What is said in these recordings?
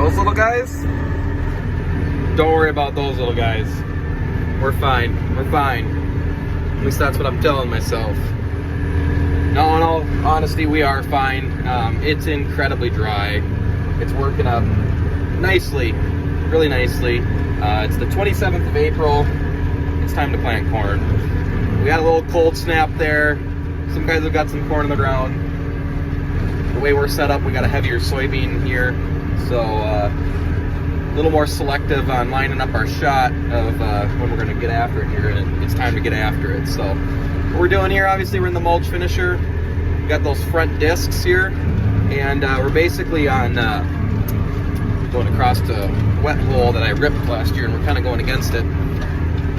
Those little guys? Don't worry about those little guys. We're fine. We're fine. At least that's what I'm telling myself. No, in all honesty, we are fine. It's incredibly dry. It's working up nicely, really nicely. It's the 27th of April. It's time to plant corn. We got a little cold snap there. Some guys have got some corn in the ground. The way we're set up, we got a heavier soybean here. So a little more selective on lining up our shot of when we're gonna get after it here, and it's time to get after it. So what we're doing here, obviously we're in the mulch finisher. We got those front discs here, and we're basically on going across the wet hole that I ripped last year, and we're kind of going against it.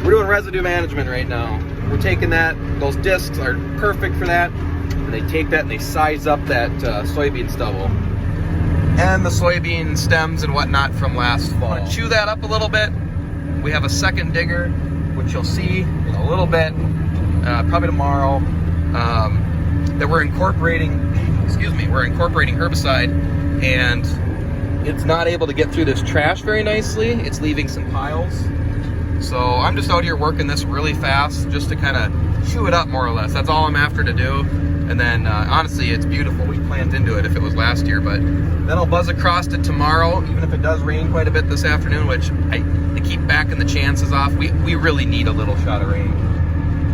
We're doing residue management right now. We're taking that, those discs are perfect for that, and they take that and they size up that soybean stubble and the soybean stems and whatnot from last fall. I'm gonna chew that up a little bit. We have a second digger, which you'll see in a little bit, probably tomorrow, that we're incorporating herbicide, and it's not able to get through this trash very nicely. It's leaving some piles. So I'm just out here working this really fast just to kind of chew it up more or less. That's all I'm after to do. And then honestly, it's beautiful. We planned into it if it was last year, but then I'll buzz across it tomorrow, even if it does rain quite a bit this afternoon, which I keep backing the chances off. We really need a little shot of rain.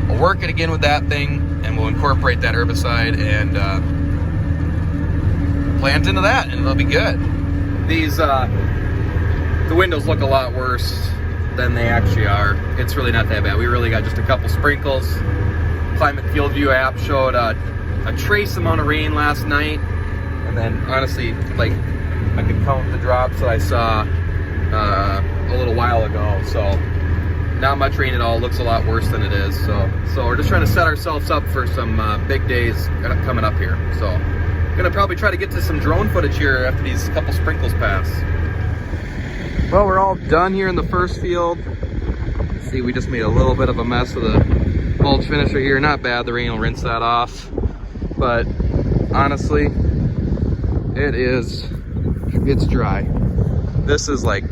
I'll work it again with that thing, and we'll incorporate that herbicide and plant into that, and it'll be good. These, the windows look a lot worse than they actually are. It's really not that bad. We really got just a couple sprinkles. Climate Field View app showed a trace amount of rain last night, and then honestly, like, I could count the drops that I saw a little while ago. So not much rain at all. Looks a lot worse than it is. So we're just trying to set ourselves up for some big days coming up here. So gonna probably try to get to some drone footage here after these couple sprinkles pass. Well, we're all done here in the first field. See, we just made a little bit of a mess with the mulch finisher here. Not bad, the rain will rinse that off. But honestly, it's dry. This is like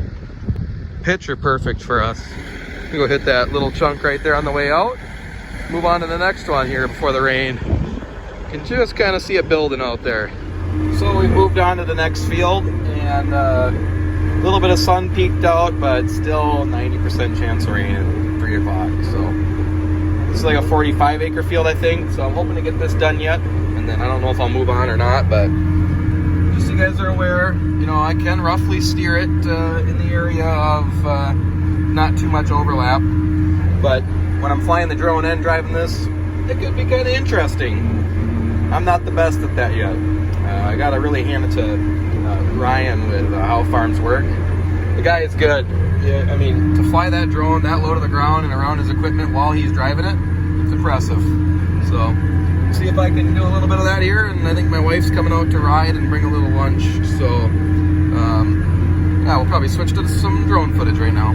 picture perfect for us. We go hit that little chunk right there on the way out. Move on to the next one here before the rain. You can just kind of see it building out there. So we moved on to the next field, and a little bit of sun peeked out, but still 90% chance of rain at 3 o'clock. So this is like a 45 acre field, I think. So I'm hoping to get this done yet. And then I don't know if I'll move on or not, but just so you guys are aware, you know, I can roughly steer it in the area of not too much overlap. But when I'm flying the drone and driving this, it could be kind of interesting. I'm not the best at that yet. I gotta really hand it to Ryan with how farms work. The guy is good. Yeah, I mean, to fly that drone that low to the ground and around his equipment while he's driving it, it's impressive. So, see if I can do a little bit of that here, and I think my wife's coming out to ride and bring a little lunch. So, yeah, we'll probably switch to some drone footage right now.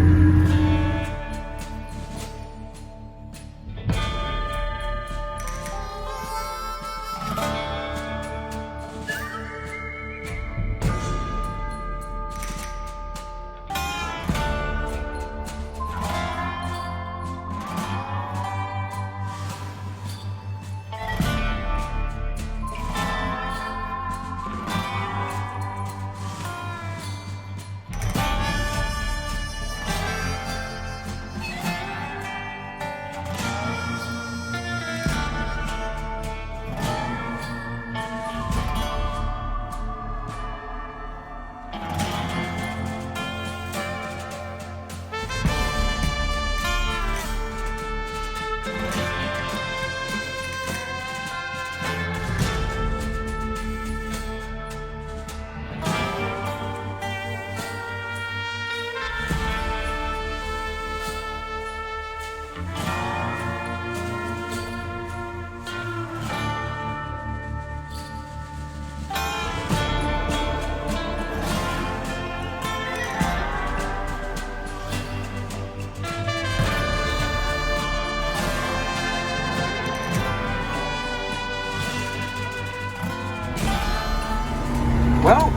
Well,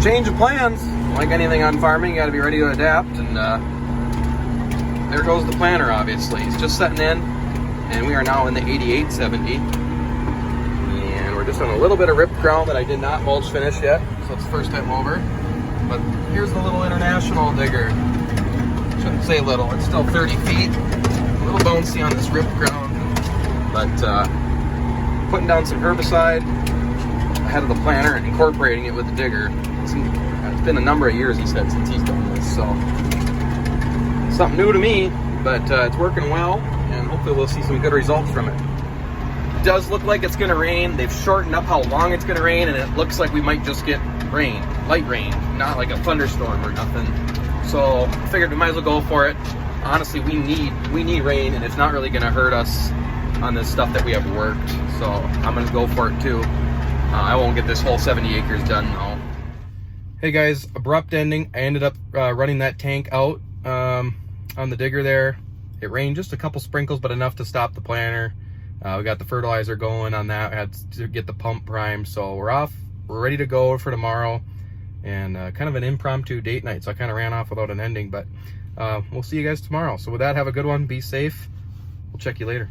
change of plans. like anything on farming, you got to be ready to adapt. And there goes the planter. Obviously, it's just setting in, and we are now in the 8870. And we're just on a little bit of ripped ground that I did not mulch finish yet, so it's the first time over. But here's the little International digger. Shouldn't say little, it's still 30 feet. A little bouncy on this ripped ground, but putting down some herbicide ahead of the planter and incorporating it with the digger. It's been a number of years, he said, since he's done this, so something new to me, but it's working well, and hopefully we'll see some good results from it. It does look like it's gonna rain. They've shortened up how long it's gonna rain, and it looks like we might just get rain, light rain, not like a thunderstorm or nothing. So I figured we might as well go for it. Honestly, we need rain, and it's not really gonna hurt us on this stuff that we have worked. So I'm gonna go for it too. I won't get this whole 70 acres done though. Hey guys, abrupt ending. I ended up running that tank out on the digger there. It rained just a couple sprinkles, but enough to stop the planter. We got the fertilizer going on that. I had to get the pump primed, so we're off. We're ready to go for tomorrow, and kind of an impromptu date night, so I kind of ran off without an ending, but we'll see you guys tomorrow. So with that, have a good one, be safe. We'll check you later.